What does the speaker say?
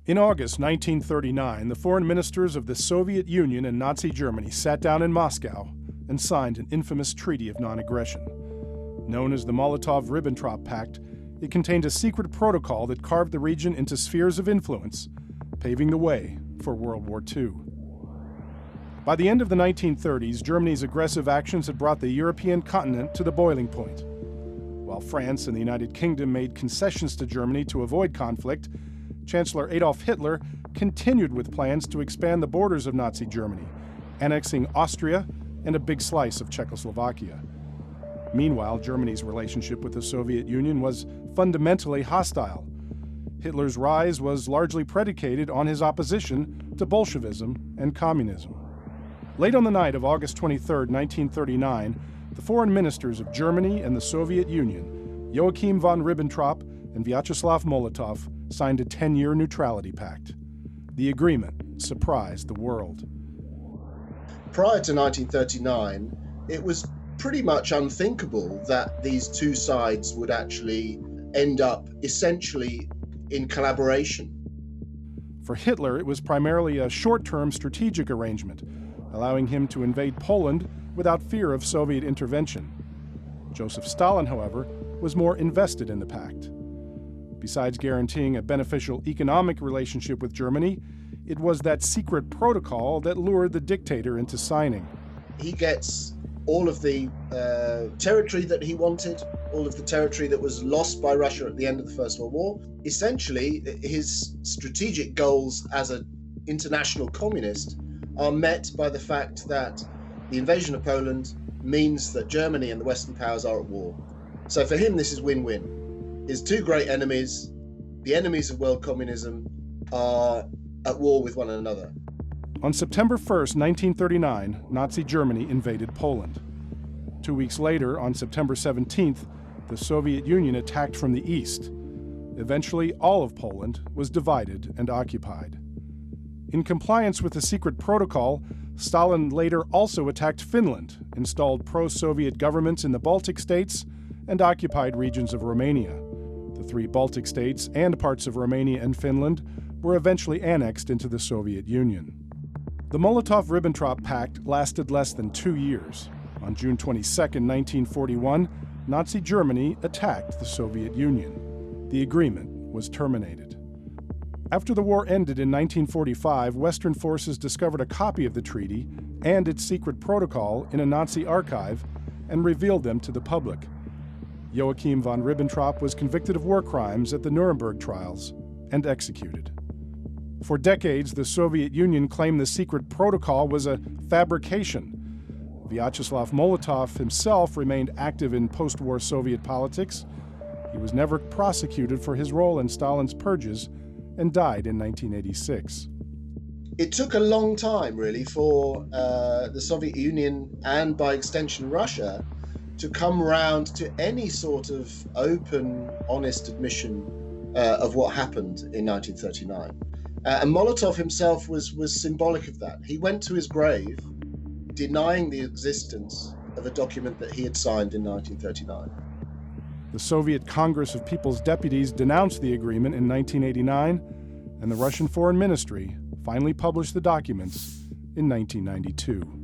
In August 1939, the foreign ministers of the Soviet Union and Nazi Germany sat down in Moscow and signed an infamous treaty of non-aggression. Known as the Molotov-Ribbentrop Pact, it contained a secret protocol that carved the region into spheres of influence, paving the way for World War II. By the end of the 1930s, Germany's aggressive actions had brought the European continent to the boiling point. While France and the United Kingdom made concessions to Germany to avoid conflict, Chancellor Adolf Hitler continued with plans to expand the borders of Nazi Germany, annexing Austria and a big slice of Czechoslovakia. Meanwhile, Germany's relationship with the Soviet Union was fundamentally hostile. Hitler's rise was largely predicated on his opposition to Bolshevism and communism. Late on the night of August 23, 1939, the foreign ministers of Germany and the Soviet Union, Joachim von Ribbentrop and Vyacheslav Molotov, signed a 10-year neutrality pact. The agreement surprised the world. Prior to 1939, it was pretty much unthinkable that these two sides would actually end up essentially in collaboration. For Hitler, it was primarily a short-term strategic arrangement, allowing him to invade Poland without fear of Soviet intervention. Joseph Stalin, however, was more invested in the pact. Besides guaranteeing a beneficial economic relationship with Germany, it was that secret protocol that lured the dictator into signing. He gets all of the territory that he wanted, all of the territory that was lost by Russia at the end of the First World War. Essentially, his strategic goals as an international communist are met by the fact that the invasion of Poland means that Germany and the Western powers are at war. So for him, this is win-win. His two great enemies, the enemies of world communism, are at war with one another. On September 1, 1939, Nazi Germany invaded Poland. 2 weeks later, on September 17th, the Soviet Union attacked from the east. Eventually, all of Poland was divided and occupied. In compliance with the secret protocol, Stalin later also attacked Finland, installed pro-Soviet governments in the Baltic states, and occupied regions of Romania. The three Baltic states and parts of Romania and Finland were eventually annexed into the Soviet Union. The Molotov-Ribbentrop Pact lasted less than 2 years. On June 22, 1941, Nazi Germany attacked the Soviet Union. The agreement was terminated. After the war ended in 1945, Western forces discovered a copy of the treaty and its secret protocol in a Nazi archive and revealed them to the public. Joachim von Ribbentrop was convicted of war crimes at the Nuremberg trials and executed. For decades, the Soviet Union claimed the secret protocol was a fabrication. Vyacheslav Molotov himself remained active in post-war Soviet politics. He was never prosecuted for his role in Stalin's purges and died in 1986. It took a long time, really, for the Soviet Union and, by extension, Russia, to come round to any sort of open, honest admission of what happened in 1939. And Molotov himself was symbolic of that. He went to his grave denying the existence of a document that he had signed in 1939. The Soviet Congress of People's Deputies denounced the agreement in 1989, and the Russian Foreign Ministry finally published the documents in 1992.